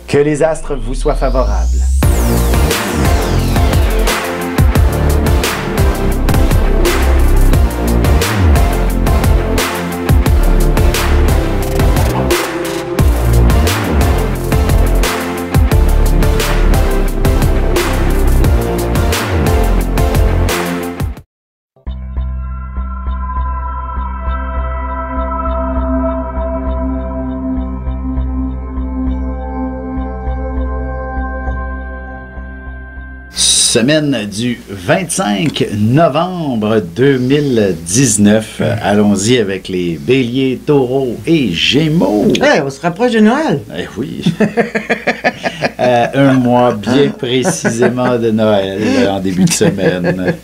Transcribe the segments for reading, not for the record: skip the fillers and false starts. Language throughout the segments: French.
Que les astres vous soient favorables. Semaine du 25 novembre 2019. Allons-y avec les béliers, taureaux et gémeaux. Hey, on se rapproche de Noël. Eh oui. Un mois bien précisément de Noël en début de semaine.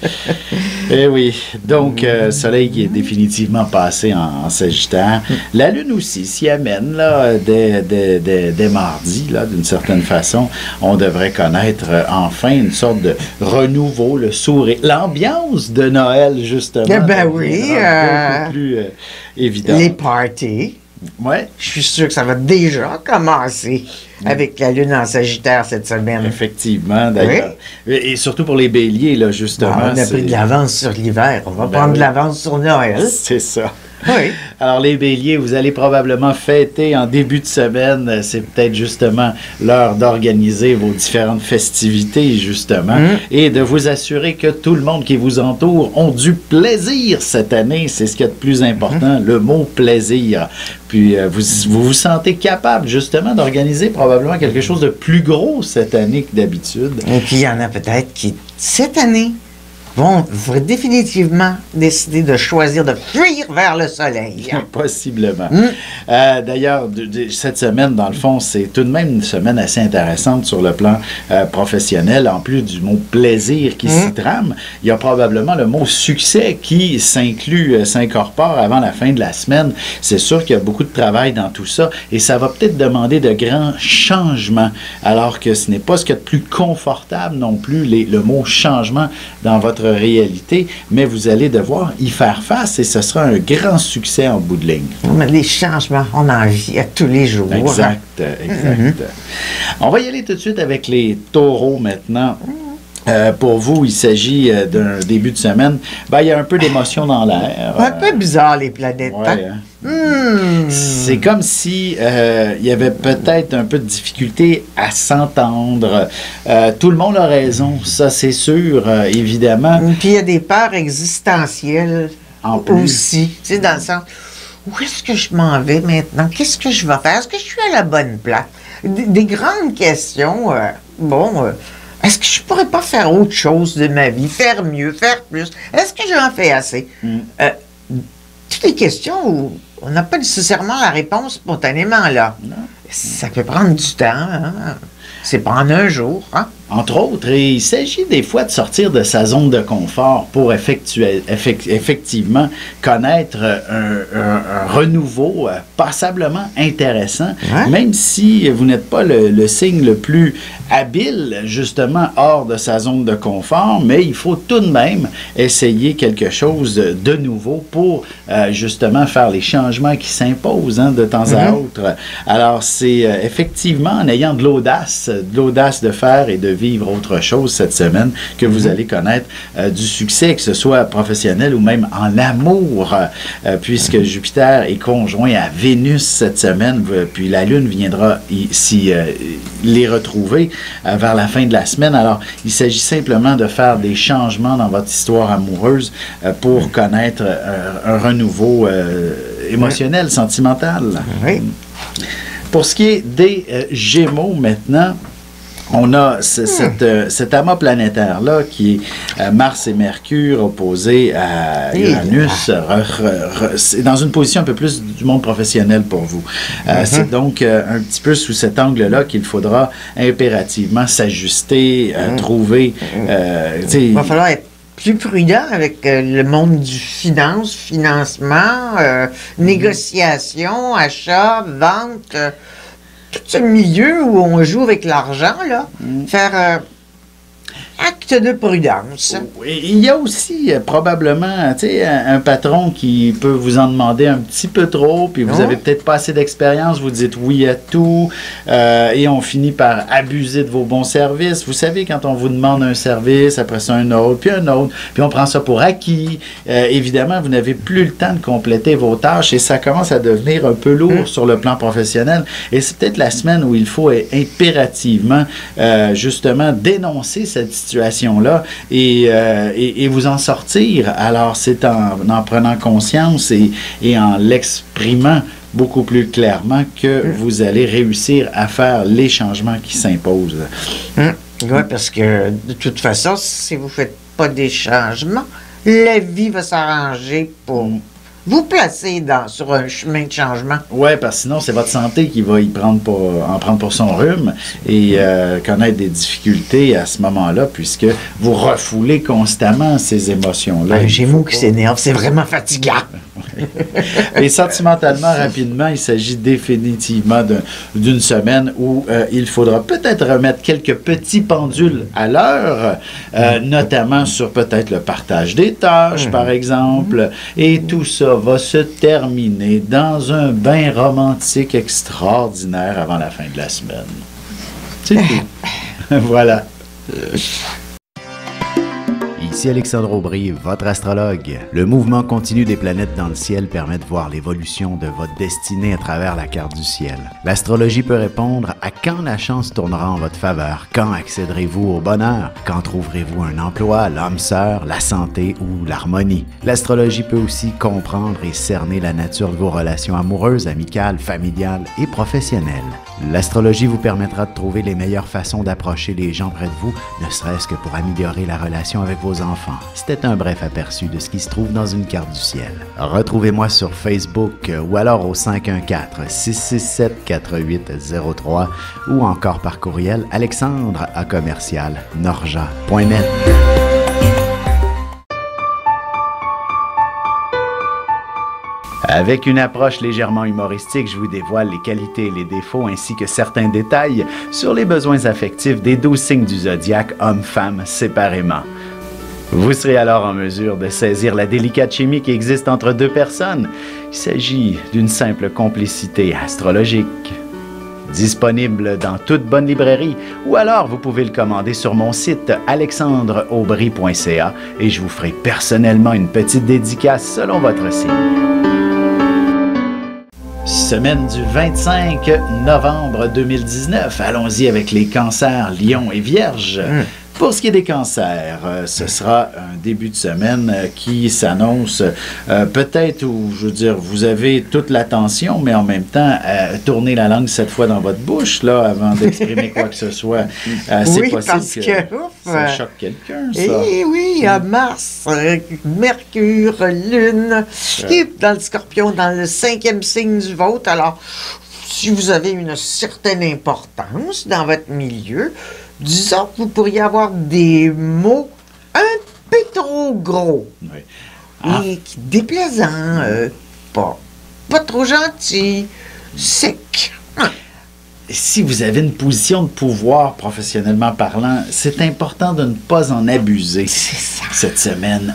Eh oui. Donc, Soleil qui est définitivement passé en Sagittaire. La Lune aussi s'y amène là, dès mardi, là, d'une certaine façon. On devrait connaître enfin une sorte de renouveau, le sourire, l'ambiance de Noël, justement. Eh ben oui. Beaucoup plus évident. Les parties. Ouais. Je suis sûr que ça va déjà commencer avec la Lune en Sagittaire cette semaine. Effectivement, d'ailleurs. Oui. Et surtout pour les béliers, là, justement. On a pris de l'avance sur l'hiver. On va prendre de l'avance sur Noël. C'est ça. Oui. Alors, les béliers, vous allez probablement fêter en début de semaine. C'est peut-être justement l'heure d'organiser vos différentes festivités, justement, et de vous assurer que tout le monde qui vous entoure ont du plaisir cette année. C'est ce qu'il y a de plus important, le mot plaisir. Puis, vous vous sentez capable, justement, d'organiser probablement quelque chose de plus gros cette année que d'habitude. Et puis, il y en a peut-être qui, cette année, vont définitivement décider de choisir de fuir vers le soleil. Possiblement. D'ailleurs, cette semaine, dans le fond, c'est tout de même une semaine assez intéressante sur le plan professionnel. En plus du mot plaisir qui s'y trame, il y a probablement le mot succès qui s'incorpore avant la fin de la semaine. C'est sûr qu'il y a beaucoup de travail dans tout ça et ça va peut-être demander de grands changements, alors que ce n'est pas ce qu'il y a de plus confortable non plus, le mot changement dans votre réalité, mais vous allez devoir y faire face et ce sera un grand succès en bout de ligne. Mais les changements, on en vit à tous les jours. Exact, exact. On va y aller tout de suite avec les taureaux maintenant. Pour vous, il s'agit d'un début de semaine. Ben, il y a un peu d'émotion dans l'air. Un peu bizarre, les planètes. Ouais, C'est comme si il y avait peut-être un peu de difficulté à s'entendre. Tout le monde a raison, ça c'est sûr, évidemment. Puis il y a des peurs existentielles en plus aussi. Tu sais, dans le sens, où est-ce que je m'en vais maintenant? Qu'est-ce que je vais faire? Est-ce que je suis à la bonne place? Des grandes questions. Est-ce que je pourrais pas faire autre chose de ma vie? Faire mieux, faire plus? Est-ce que j'en fais assez? Toutes les questions où on n'a pas nécessairement la réponse spontanément là. Non. Ça peut prendre du temps. Hein? C'est pas en un jour. Hein? Entre autres, et il s'agit des fois de sortir de sa zone de confort pour effectivement connaître un renouveau passablement intéressant, même si vous n'êtes pas le signe le plus habile, justement, hors de sa zone de confort, mais il faut tout de même essayer quelque chose de nouveau pour justement faire les changements qui s'imposent de temps à autre. Alors, c'est effectivement en ayant de l'audace de faire et de vivre autre chose cette semaine que vous allez connaître du succès, que ce soit professionnel ou même en amour, puisque Jupiter est conjoint à Vénus cette semaine, puis la Lune viendra les retrouver vers la fin de la semaine. Alors, il s'agit simplement de faire des changements dans votre histoire amoureuse pour connaître un renouveau émotionnel, sentimental. Oui. Pour ce qui est des Gémeaux maintenant, on a cet amas planétaire-là qui est Mars et Mercure opposés à Uranus. C'est dans une position un peu plus du monde professionnel pour vous. C'est donc un petit peu sous cet angle-là qu'il faudra impérativement s'ajuster, trouver... il va falloir être plus prudent avec le monde du financement, négociation, achat, vente... tout ce milieu où on joue avec l'argent, là, faire acte de prudence. Il y a aussi probablement, tu sais, un patron qui peut vous en demander un petit peu trop, puis vous avez peut-être pas assez d'expérience, vous dites oui à tout, et on finit par abuser de vos bons services. Vous savez, quand on vous demande un service, après ça un autre, puis on prend ça pour acquis. Évidemment, vous n'avez plus le temps de compléter vos tâches et ça commence à devenir un peu lourd sur le plan professionnel. Et c'est peut-être la semaine où il faut impérativement, justement, dénoncer cette situation-là et vous en sortir. Alors, c'est en prenant conscience et en l'exprimant beaucoup plus clairement que vous allez réussir à faire les changements qui s'imposent. Oui, parce que de toute façon, si vous ne faites pas des changements, la vie va s'arranger pour vous placer sur un chemin de changement. Oui, parce que sinon, c'est votre santé qui va en prendre pour son rhume et connaître des difficultés à ce moment-là, puisque vous refoulez constamment ces émotions-là. Un Gémeaux qui s'énerve, c'est vraiment fatigant. Et sentimentalement, rapidement, il s'agit définitivement d'une semaine où il faudra peut-être remettre quelques petits pendules à l'heure, notamment sur peut-être le partage des tâches, par exemple, et tout ça va se terminer dans un bain romantique extraordinaire avant la fin de la semaine. C'est tout. Voilà. Ici Alexandre Aubry, votre astrologue. Le mouvement continu des planètes dans le ciel permet de voir l'évolution de votre destinée à travers la carte du ciel. L'astrologie peut répondre à quand la chance tournera en votre faveur, quand accéderez-vous au bonheur, quand trouverez-vous un emploi, l'âme sœur, la santé ou l'harmonie. L'astrologie peut aussi comprendre et cerner la nature de vos relations amoureuses, amicales, familiales et professionnelles. L'astrologie vous permettra de trouver les meilleures façons d'approcher les gens près de vous, ne serait-ce que pour améliorer la relation avec vos enfants. C'était un bref aperçu de ce qui se trouve dans une carte du ciel. Retrouvez-moi sur Facebook ou alors au 514-667-4803 ou encore par courriel alexandre@norja.net. Avec une approche légèrement humoristique, je vous dévoile les qualités et les défauts ainsi que certains détails sur les besoins affectifs des 12 signes du zodiaque, hommes-femmes séparément. Vous serez alors en mesure de saisir la délicate chimie qui existe entre deux personnes. Il s'agit d'une simple complicité astrologique. Disponible dans toute bonne librairie ou alors vous pouvez le commander sur mon site alexandreaubry.ca et je vous ferai personnellement une petite dédicace selon votre signe. Semaine du 25 novembre 2019. Allons-y avec les cancers, lions et vierges. Pour ce qui est des cancers, ce sera un début de semaine qui s'annonce peut-être où, je veux dire, vous avez toute l'attention, mais en même temps, tournez la langue 7 fois dans votre bouche, là, avant d'exprimer quoi que ce soit. C'est possible que ça choque quelqu'un, ça. Eh oui, il y a Mars, Mercure, Lune, qui est dans le Scorpion, dans le 5e signe du vôtre. Alors, si vous avez une certaine importance dans votre milieu, disons que vous pourriez avoir des mots un peu trop gros et déplaisants, pas trop gentils, secs. Si vous avez une position de pouvoir professionnellement parlant, c'est important de ne pas en abuser cette semaine.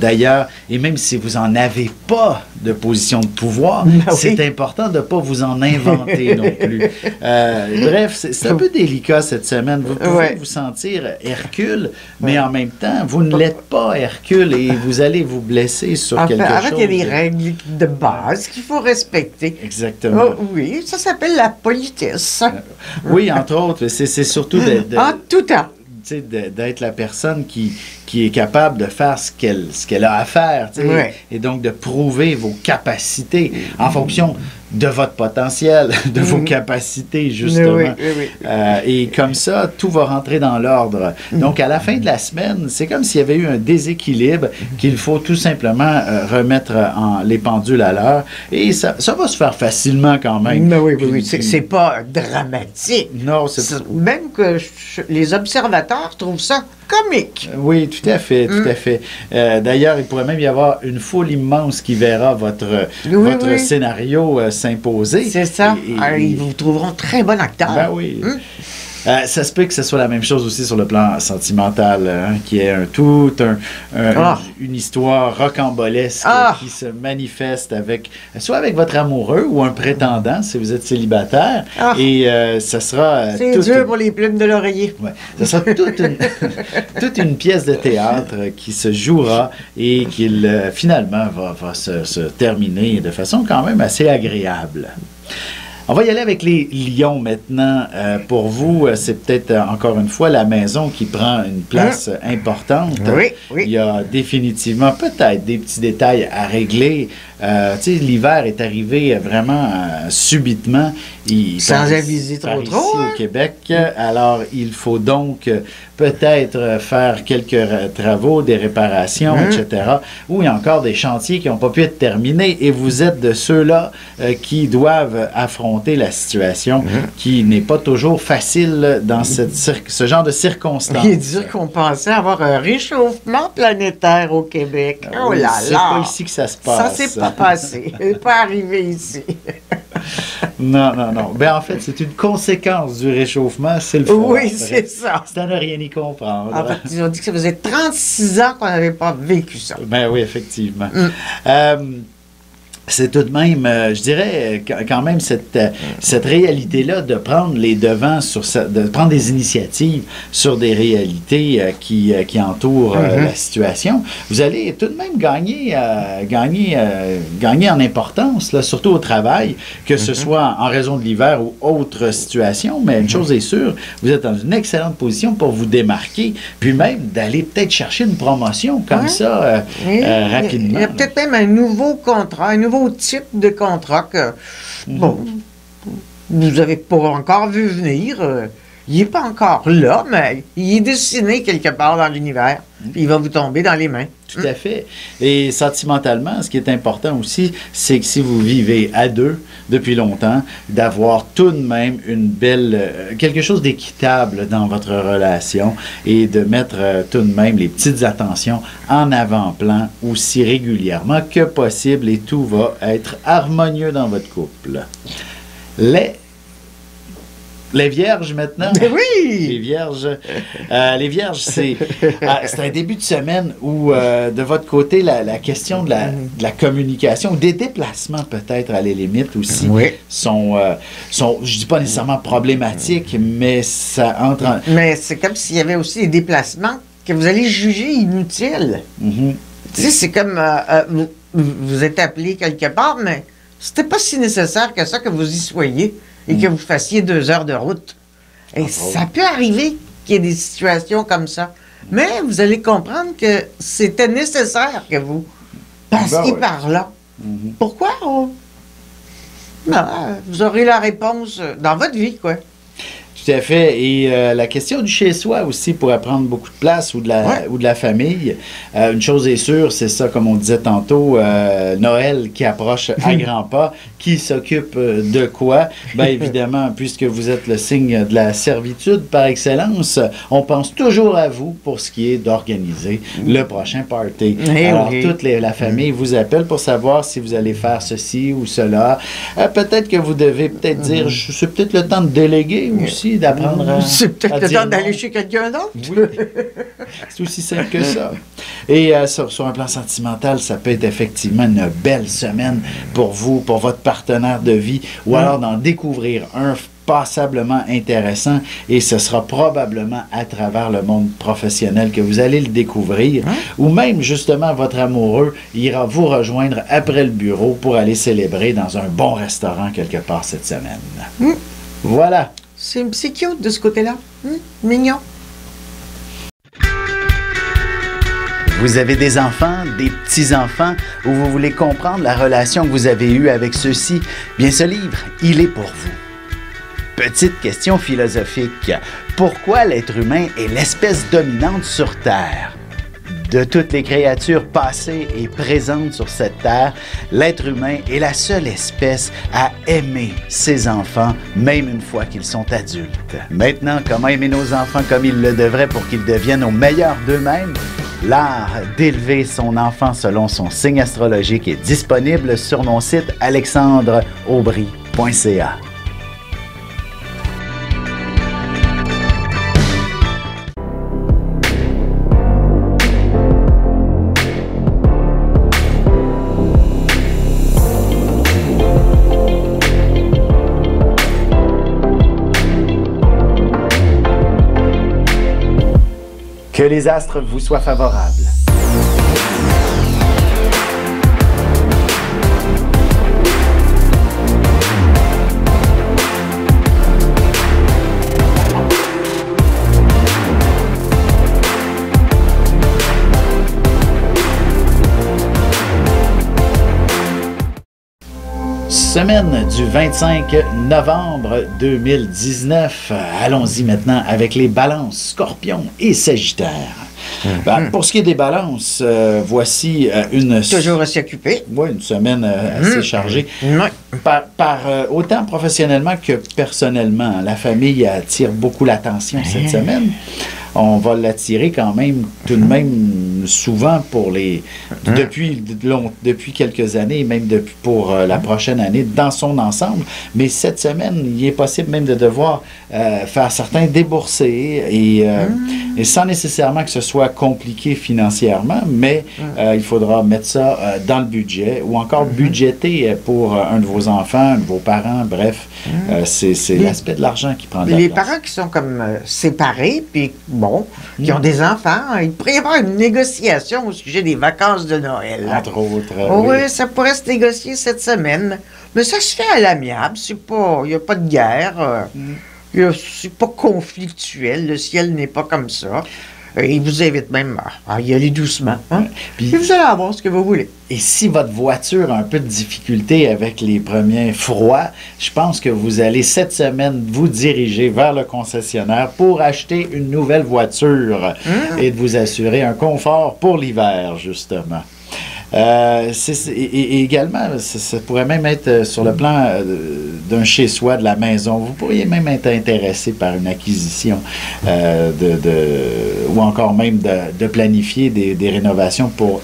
D'ailleurs, et même si vous n'en avez pas de position de pouvoir, c'est important de ne pas vous en inventer non plus. Bref, c'est un peu délicat cette semaine. Vous pouvez vous sentir Hercule, mais en même temps, vous ne l'êtes pas Hercule et vous allez vous blesser sur quelque chose. Il y a des règles de base qu'il faut respecter. Exactement. Oui, ça s'appelle la politesse. Oui, entre autres, c'est surtout en tout temps. D'être la personne qui est capable de faire ce qu'elle a à faire, et donc de prouver vos capacités en fonction de votre potentiel, de vos capacités, justement. Et comme ça, tout va rentrer dans l'ordre. Donc, à la fin de la semaine, c'est comme s'il y avait eu un déséquilibre qu'il faut tout simplement remettre les pendules à l'heure. Et ça va se faire facilement quand même. C'est pas dramatique. Non, c'est même que les observateurs trouvent ça comique. Oui, tout à fait, tout à fait. D'ailleurs, il pourrait même y avoir une foule immense qui verra votre scénario s'imposer. C'est ça. Ils vous trouveront très bon acteur. Ben oui. Ça se peut que ce soit la même chose aussi sur le plan sentimental, hein, qui est une histoire rocambolesque qui se manifeste soit avec votre amoureux ou un prétendant si vous êtes célibataire. Et ça sera... C'est dur pour les plumes de l'oreiller. Ouais, ça sera toute une pièce de théâtre qui se jouera et qui finalement va se terminer de façon quand même assez agréable. On va y aller avec les lions maintenant. Pour vous, c'est peut-être encore une fois la maison qui prend une place importante. Oui. Il y a définitivement peut-être des petits détails à régler. L'hiver est arrivé vraiment subitement. Sans aviser trop ici au Québec. Alors, il faut donc peut-être faire quelques travaux, des réparations, etc. Ou il y a encore des chantiers qui n'ont pas pu être terminés et vous êtes de ceux-là qui doivent affronter la situation qui n'est pas toujours facile dans ce genre de circonstances. Il est dur qu'on pensait avoir un réchauffement planétaire au Québec. Oh là là! C'est pas ici que ça se passe. Ça s'est pas passé. C'est pas arrivé ici. Non. Ben, en fait, c'est une conséquence du réchauffement, c'est le froid. Oui, c'est ça. C'est à ne rien y comprendre. En fait, ils ont dit que ça faisait 36 ans qu'on n'avait pas vécu ça. Ben oui, effectivement. C'est tout de même, je dirais, quand même cette réalité-là de prendre les devants, de prendre des initiatives sur des réalités qui entourent la situation. Vous allez tout de même gagner en importance, là, surtout au travail, que ce soit en raison de l'hiver ou autre situation. Mais une chose est sûre, vous êtes dans une excellente position pour vous démarquer, puis même d'aller peut-être chercher une promotion comme ça rapidement. Il y a peut-être même un nouveau contrat, un nouveau type de contrat que, bon, vous n'avez pas encore vu venir. Il n'est pas encore là, mais il est dessiné quelque part dans l'univers. Puis il va vous tomber dans les mains. Tout à fait. Et sentimentalement, ce qui est important aussi, c'est que si vous vivez à deux depuis longtemps, d'avoir tout de même quelque chose d'équitable dans votre relation et de mettre tout de même les petites attentions en avant-plan aussi régulièrement que possible et tout va être harmonieux dans votre couple. Les vierges, maintenant. Oui! Les vierges, c'est un début de semaine où, de votre côté, la question de la communication, ou des déplacements peut-être à la limite aussi, sont, je dis pas nécessairement problématiques, mais ça entre en... Mais c'est comme s'il y avait aussi des déplacements que vous allez juger inutiles. Tu sais, c'est comme vous êtes appelé quelque part, mais c'était pas si nécessaire que ça que vous y soyez. Et que vous fassiez 2 heures de route. Et ça peut arriver qu'il y ait des situations comme ça. Mais vous allez comprendre que c'était nécessaire que vous passiez par là. Pourquoi? Vous aurez la réponse dans votre vie, quoi. Tout à fait. Et la question du chez-soi aussi pourrait prendre beaucoup de place ou de la famille. Une chose est sûre, c'est ça, comme on disait tantôt, Noël qui approche à grands pas. Qui s'occupe de quoi? Bien évidemment, puisque vous êtes le signe de la servitude par excellence, on pense toujours à vous pour ce qui est d'organiser le prochain party. Alors, toute la famille vous appelle pour savoir si vous allez faire ceci ou cela. Peut-être que vous devez dire, c'est peut-être le temps de déléguer aussi, d'apprendre à c'est peut-être le dire temps d'aller chez quelqu'un d'autre. Oui. C'est aussi simple que ça. Et sur un plan sentimental, ça peut être effectivement une belle semaine pour vous, pour votre partenaire de vie, ou alors d'en découvrir un passablement intéressant, et ce sera probablement à travers le monde professionnel que vous allez le découvrir, ou même justement votre amoureux ira vous rejoindre après le bureau pour aller célébrer dans un bon restaurant quelque part cette semaine. Voilà. C'est cute de ce côté-là. Mignon. Vous avez des enfants, des petits-enfants, ou vous voulez comprendre la relation que vous avez eue avec ceux-ci? Bien, ce livre, il est pour vous. Petite question philosophique. Pourquoi l'être humain est l'espèce dominante sur Terre? De toutes les créatures passées et présentes sur cette terre, l'être humain est la seule espèce à aimer ses enfants, même une fois qu'ils sont adultes. Maintenant, comment aimer nos enfants comme ils le devraient pour qu'ils deviennent au meilleur d'eux-mêmes? L'art d'élever son enfant selon son signe astrologique est disponible sur mon site alexandreaubry.ca. Que les astres vous soient favorables. Semaine du 25 novembre 2019. Allons-y maintenant avec les balances, scorpions et sagittaires. Ben, pour ce qui est des balances, voici une... Toujours assez occupé. Oui, une semaine assez chargée. Autant professionnellement que personnellement. La famille attire beaucoup l'attention cette semaine. On va l'attirer quand même, tout de même, souvent pour depuis quelques années, même pour la prochaine année, dans son ensemble. Mais cette semaine, il est possible même de devoir faire certains débourser et sans nécessairement que ce soit compliqué financièrement, mais il faudra mettre ça dans le budget ou encore budgéter pour un de vos enfants, un de vos parents, bref. C'est l'aspect de l'argent qui prend de la place. Les parents qui sont comme séparés, puis qui ont des enfants, il pourrait y avoir une négociation au sujet des vacances de Noël. Entre autres. Oui, ça pourrait se négocier cette semaine. Mais ça se fait à l'amiable. Il n'y a pas de guerre. C'est pas conflictuel. Le ciel n'est pas comme ça. Il vous invite même à y aller doucement. Hein? Puis vous allez avoir ce que vous voulez. Et si votre voiture a un peu de difficulté avec les premiers froids, je pense que vous allez cette semaine vous diriger vers le concessionnaire pour acheter une nouvelle voiture et de vous assurer un confort pour l'hiver, justement. Et également, ça pourrait même être sur le plan d'un chez-soi, de la maison. Vous pourriez même être intéressé par une acquisition ou encore même de planifier des rénovations pour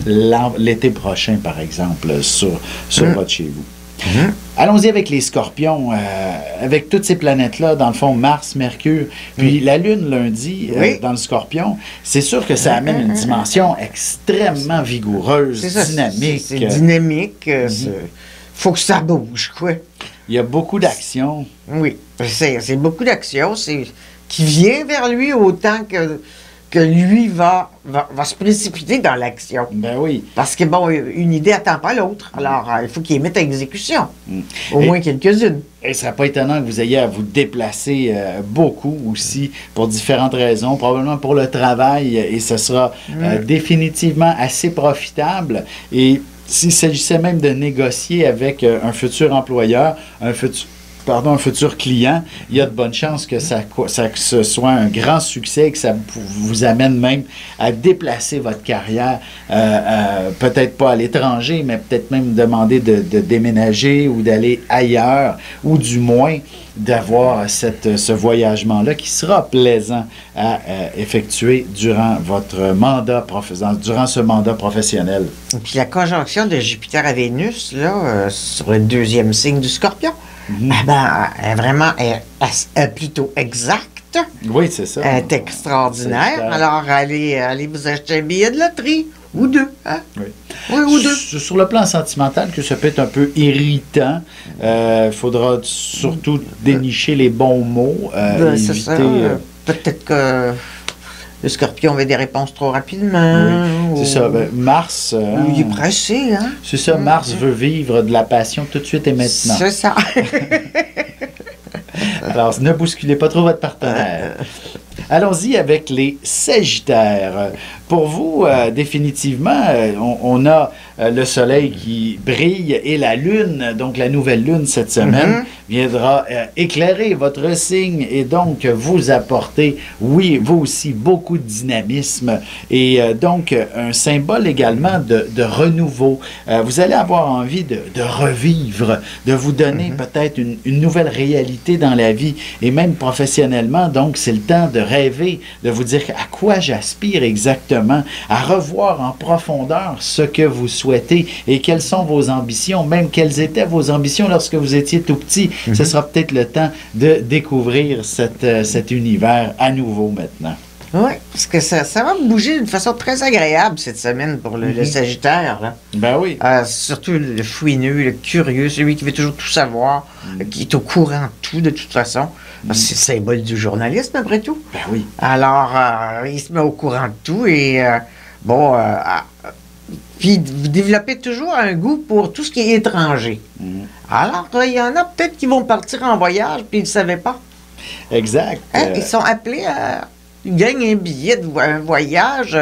l'été prochain, par exemple, sur votre chez vous. Allons-y avec les scorpions, avec toutes ces planètes-là, dans le fond, Mars, Mercure, puis la Lune lundi dans le scorpion, c'est sûr que ça amène une dimension extrêmement vigoureuse, dynamique. C'est dynamique, faut que ça bouge, quoi. Il y a beaucoup d'actions. Oui, c'est beaucoup d'actions, qui vient vers lui autant que lui va se précipiter dans l'action. Ben oui. Parce que, une idée n'attend pas l'autre. Alors, il faut qu'il mette à exécution. Au moins quelques-unes. Et ce ne serait pas étonnant que vous ayez à vous déplacer beaucoup aussi pour différentes raisons, probablement pour le travail, et ce sera définitivement assez profitable. Et s'il s'agissait même de négocier avec un futur employeur, un futur client, il y a de bonnes chances que ce soit un grand succès, que ça vous amène même à déplacer votre carrière, peut-être pas à l'étranger, mais peut-être même demander de déménager ou d'aller ailleurs, ou du moins d'avoir ce voyagement-là qui sera plaisant à effectuer durant durant ce mandat professionnel. Et puis la conjonction de Jupiter à Vénus, là, sur le deuxième signe du Scorpion, vraiment est plutôt exacte. Oui, c'est ça. Elle est extraordinaire. Alors, allez vous acheter un billet de loterie. Ou deux, hein? Oui, ou deux. Sur le plan sentimental, que ça peut être un peu irritant. Il faudra surtout dénicher les bons mots. C'est ça. Peut-être que le Scorpion avait des réponses trop rapidement. Oui. C'est ça. Mars... il est pressé, hein? C'est ça. Mars veut vivre de la passion tout de suite et maintenant. C'est ça. Alors, ne bousculez pas trop votre partenaire. Allons-y avec les Sagittaires. Pour vous, définitivement, on a le soleil qui brille et la lune, donc la nouvelle lune cette semaine, viendra éclairer votre signe et donc vous apporter, oui, vous aussi, beaucoup de dynamisme et donc un symbole également de renouveau. Vous allez avoir envie de revivre, de vous donner peut-être une nouvelle réalité dans la vie et même professionnellement. Donc, c'est le temps de rêver, de vous dire à quoi j'aspire exactement, à revoir en profondeur ce que vous souhaitez et quelles sont vos ambitions, même quelles étaient vos ambitions lorsque vous étiez tout petit. Ce sera peut-être le temps de découvrir cet univers à nouveau maintenant. Oui, parce que ça va bouger d'une façon très agréable cette semaine pour le Sagittaire. Là. Ben oui. Surtout le fouineux, le curieux, celui qui veut toujours tout savoir, qui est au courant de tout de toute façon. Parce que c'est le symbole du journalisme, après tout. Ben oui. Alors, il se met au courant de tout et, puis vous développez toujours un goût pour tout ce qui est étranger. Alors, il y en a peut-être qui vont partir en voyage puis ils ne savaient pas. Exact. Hein, ils sont appelés à... Ils gagnent un billet de un voyage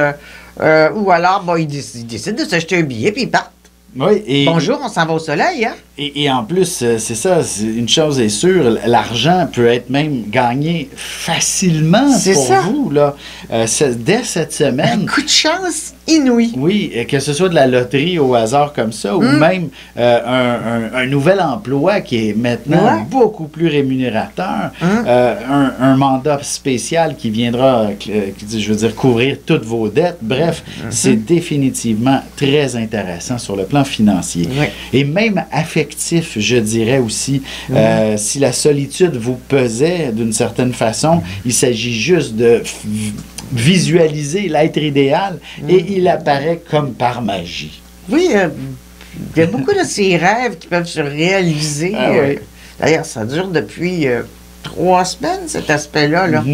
ou alors, ils décident de s'acheter un billet puis ils partent. Oui, et, Bonjour, on s'en va au soleil, hein? et en plus, c'est ça, une chose est sûre, l'argent peut être même gagné facilement pour ça. vous, là. Dès cette semaine. Un coup de chance inouï. Oui, que ce soit de la loterie au hasard comme ça, ou même un nouvel emploi qui est maintenant beaucoup plus rémunérateur, un mandat spécial qui viendra, je veux dire, couvrir toutes vos dettes. Bref, c'est définitivement très intéressant sur le plan financier. Et même affectif, je dirais aussi, si la solitude vous pesait d'une certaine façon, il s'agit juste de visualiser l'être idéal et il apparaît comme par magie. Oui, il y a beaucoup de ces rêves qui peuvent se réaliser. D'ailleurs, ça dure depuis 3 semaines, cet aspect-là. Là.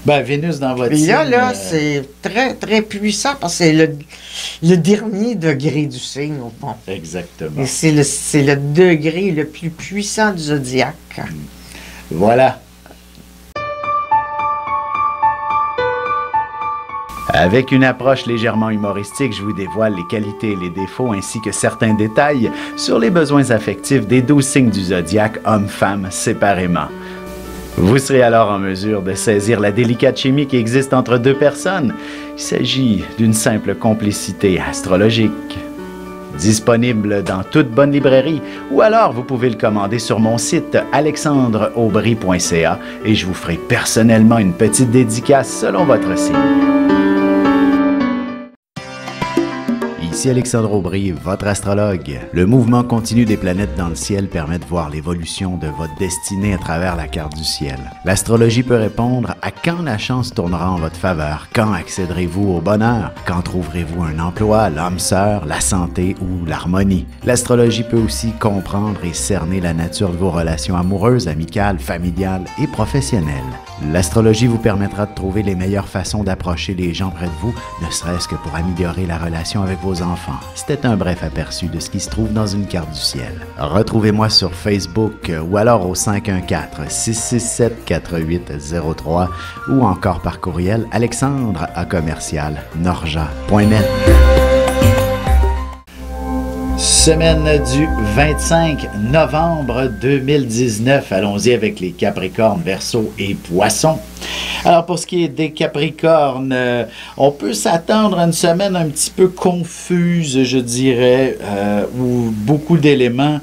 Ben, Vénus dans votre signe. Et là, c'est très, très puissant parce que c'est le dernier degré du signe, au fond. Exactement. Et c'est le degré le plus puissant du zodiaque. Voilà. Avec une approche légèrement humoristique, je vous dévoile les qualités et les défauts ainsi que certains détails sur les besoins affectifs des 12 signes du zodiaque, hommes-femmes, séparément. Vous serez alors en mesure de saisir la délicate chimie qui existe entre deux personnes. Il s'agit d'une simple complicité astrologique. Disponible dans toute bonne librairie ou alors vous pouvez le commander sur mon site alexandreaubry.ca et je vous ferai personnellement une petite dédicace selon votre signe. Ici Alexandre Aubry, votre astrologue. Le mouvement continu des planètes dans le ciel permet de voir l'évolution de votre destinée à travers la carte du ciel. L'astrologie peut répondre à quand la chance tournera en votre faveur, quand accéderez-vous au bonheur, quand trouverez-vous un emploi, l'âme sœur, la santé ou l'harmonie. L'astrologie peut aussi comprendre et cerner la nature de vos relations amoureuses, amicales, familiales et professionnelles. L'astrologie vous permettra de trouver les meilleures façons d'approcher les gens près de vous, ne serait-ce que pour améliorer la relation avec vos enfants. C'était un bref aperçu de ce qui se trouve dans une carte du ciel. Retrouvez-moi sur Facebook ou alors au 514-667-4803 ou encore par courriel alexandre@norja.net. Semaine du 25 novembre 2019. Allons-y avec les Capricornes, Verseaux et Poissons. Alors, pour ce qui est des Capricornes, on peut s'attendre à une semaine un petit peu confuse, je dirais, où beaucoup d'éléments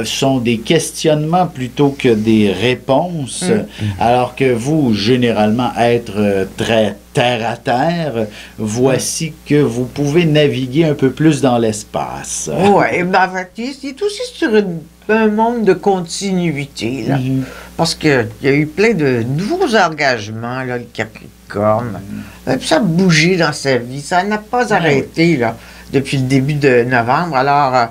sont des questionnements plutôt que des réponses, alors que vous, généralement, être très terre à terre, voici que vous pouvez naviguer un peu plus dans l'espace. Oui, ben, en fait, c'est aussi sur un monde de continuité, là. Parce qu'il y a eu plein de nouveaux engagements, là, le Capricorne. Puis ça a bougé dans sa vie. Ça n'a pas arrêté, là, depuis le début de novembre. Alors,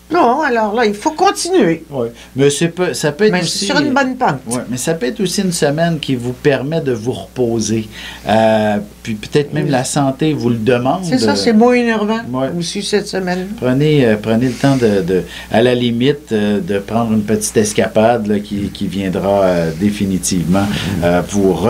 non, alors là, il faut continuer. Oui, mais ça peut être aussi... sur une bonne pente. Oui, mais ça peut être aussi une semaine qui vous permet de vous reposer. Puis peut-être même la santé vous le demande. C'est ça, c'est moins énervant aussi cette semaine. Prenez le temps à la limite, de prendre une petite escapade là, qui viendra définitivement pour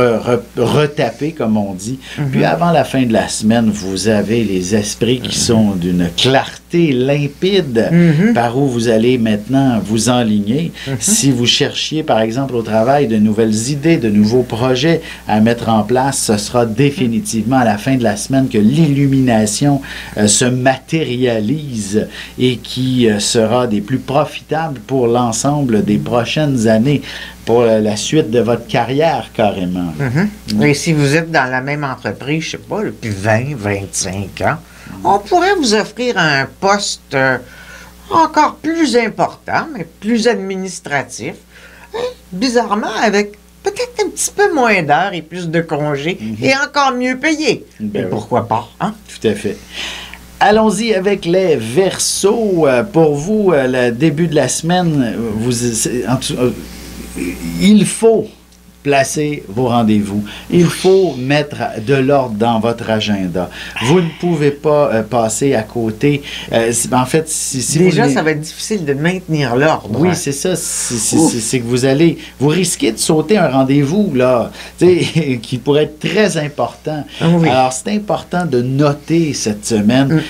retaper, comme on dit. Puis avant la fin de la semaine, vous avez les esprits qui sont d'une clarté limpide par où vous allez maintenant vous enligner. Si vous cherchiez, par exemple, au travail, de nouvelles idées, de nouveaux projets à mettre en place, ce sera définitivement à la fin de la semaine que l'illumination se matérialise et qui sera des plus profitables pour l'ensemble des prochaines années, pour la suite de votre carrière, carrément. Et si vous êtes dans la même entreprise, je ne sais pas, depuis 20, 25 ans, on pourrait vous offrir un poste encore plus important, mais plus administratif, bizarrement avec peut-être un petit peu moins d'heures et plus de congés et encore mieux payé. Mais pourquoi pas, hein? Tout à fait. Allons-y avec les Verseaux. Pour vous, le début de la semaine, il faut placez vos rendez-vous. Il faut mettre de l'ordre dans votre agenda. Vous ne pouvez pas passer à côté. En fait, si déjà, vous... ça va être difficile de maintenir l'ordre. Oui, c'est ça. C'est que vous risquez de sauter un rendez-vous, là, qui pourrait être très important. Oui. Alors, c'est important de noter cette semaine.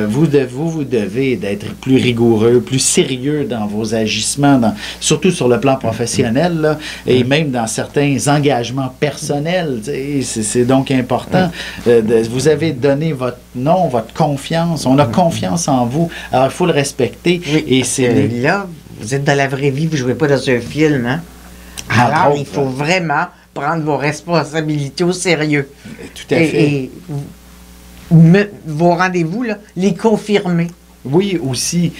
Vous devez d'être plus rigoureux, plus sérieux dans vos agissements, surtout sur le plan professionnel, là, et même dans certains engagements personnels. C'est donc important. Vous avez donné votre nom, votre confiance. On a confiance en vous. Alors, il faut le respecter. Oui, et c'est là, vous êtes dans la vraie vie, vous ne jouez pas dans un film, hein? Alors, il faut vraiment prendre vos responsabilités au sérieux. Tout à fait. Et vos rendez-vous, là, les confirmer. Oui, aussi,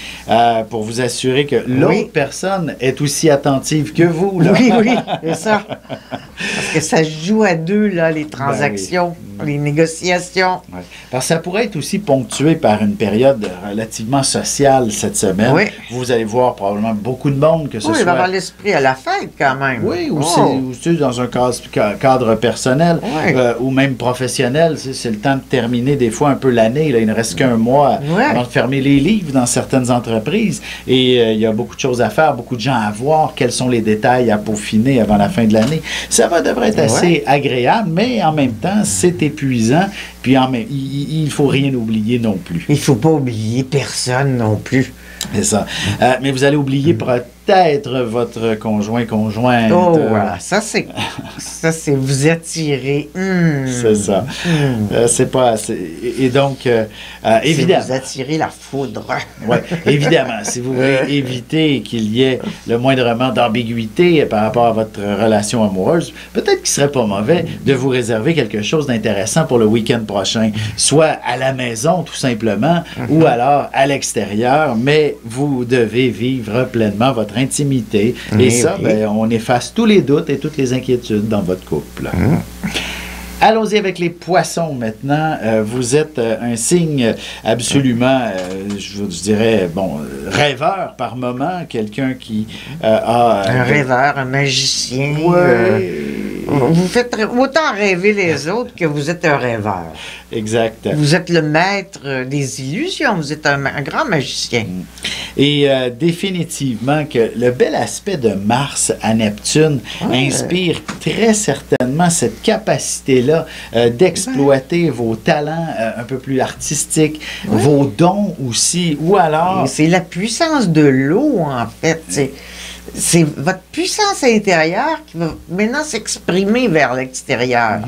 pour vous assurer que l'autre personne est aussi attentive que vous. Là. Oui, c'est ça. Parce que ça se joue à deux, là, les transactions, les négociations. Ouais. Parce que ça pourrait être aussi ponctué par une période relativement sociale cette semaine. Oui. Vous allez voir probablement beaucoup de monde, que ce soit... il va avoir l'esprit à la fête, quand même. Oui, aussi dans un cadre personnel ou même professionnel. C'est le temps de terminer des fois un peu l'année. Il ne reste qu'un mois avant de fermer les livres dans certaines entreprises. Et il y a beaucoup de choses à faire, beaucoup de gens à voir. Quels sont les détails à peaufiner avant la fin de l'année? Ça devrait être assez agréable, mais en même temps, c'est épuisant. Puis il ne faut rien oublier non plus. Il ne faut pas oublier personne non plus. C'est ça. Mais vous allez oublier peut-être votre conjointe. Oh, ça c'est vous attirer. C'est ça. C'est pas assez. Et donc, évidemment. Vous attirer la foudre. Oui, évidemment. Si vous voulez éviter qu'il y ait le moindrement d'ambiguïté par rapport à votre relation amoureuse, peut-être qu'il serait pas mauvais de vous réserver quelque chose d'intéressant pour le week-end prochain, soit à la maison tout simplement, ou alors à l'extérieur, mais vous devez vivre pleinement votre intimité. Et ça, on efface tous les doutes et toutes les inquiétudes dans votre couple. Allons-y avec les poissons maintenant. Vous êtes un signe absolument, je dirais, rêveur par moment, quelqu'un qui a... un rêveur, un magicien. Vous faites autant rêver les autres que vous êtes un rêveur. Exact. Vous êtes le maître des illusions, vous êtes un grand magicien. Et définitivement que le bel aspect de Mars à Neptune inspire très certainement cette capacité-là d'exploiter vos talents un peu plus artistiques, vos dons aussi, ou alors... C'est la puissance de l'eau, en fait. C'est votre puissance intérieure qui va maintenant s'exprimer vers l'extérieur.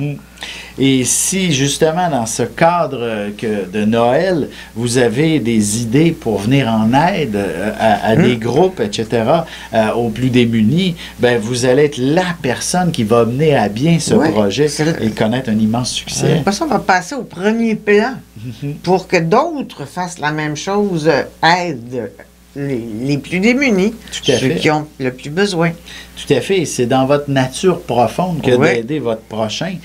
Et si, justement, dans ce cadre de Noël, vous avez des idées pour venir en aide à des groupes, etc., aux plus démunis, vous allez être la personne qui va mener à bien ce projet et connaître un immense succès. Après ça, on va passer au premier plan pour que d'autres fassent la même chose, aident les plus démunis, ceux qui ont le plus besoin. Tout à fait. C'est dans votre nature profonde que d'aider votre prochain.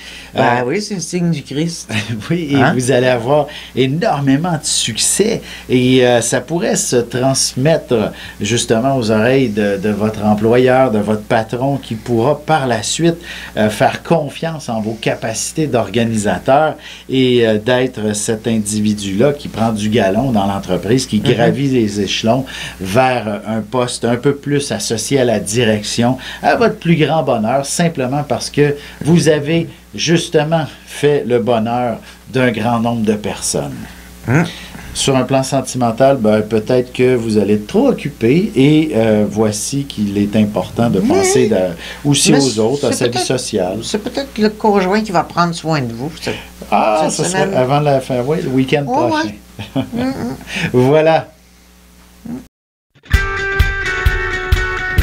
Oui, c'est le signe du Christ. Oui, et vous allez avoir énormément de succès et ça pourrait se transmettre justement aux oreilles de votre employeur, de votre patron qui pourra par la suite faire confiance en vos capacités d'organisateur et d'être cet individu-là qui prend du galon dans l'entreprise, qui gravit les échelons vers un poste un peu plus associé à la direction, à votre plus grand bonheur, simplement parce que vous avez justement fait le bonheur d'un grand nombre de personnes. Sur un plan sentimental, peut-être que vous allez être trop occupé et voici qu'il est important de penser aussi aux autres, à sa vie sociale. C'est peut-être le conjoint qui va prendre soin de vous. Ça serait avant la fin, le week-end prochain. Voilà.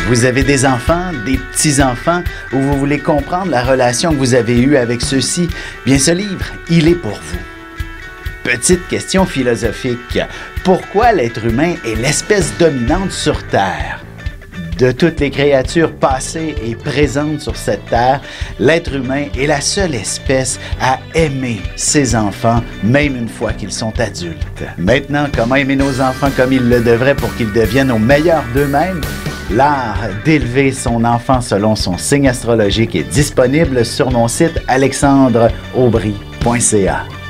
Vous avez des enfants, des petits-enfants, ou vous voulez comprendre la relation que vous avez eue avec ceux-ci? Bien, ce livre, il est pour vous. Petite question philosophique. Pourquoi l'être humain est l'espèce dominante sur Terre? De toutes les créatures passées et présentes sur cette terre, l'être humain est la seule espèce à aimer ses enfants, même une fois qu'ils sont adultes. Maintenant, comment aimer nos enfants comme ils le devraient pour qu'ils deviennent au meilleur d'eux-mêmes? L'art d'élever son enfant selon son signe astrologique est disponible sur mon site alexandreaubry.ca.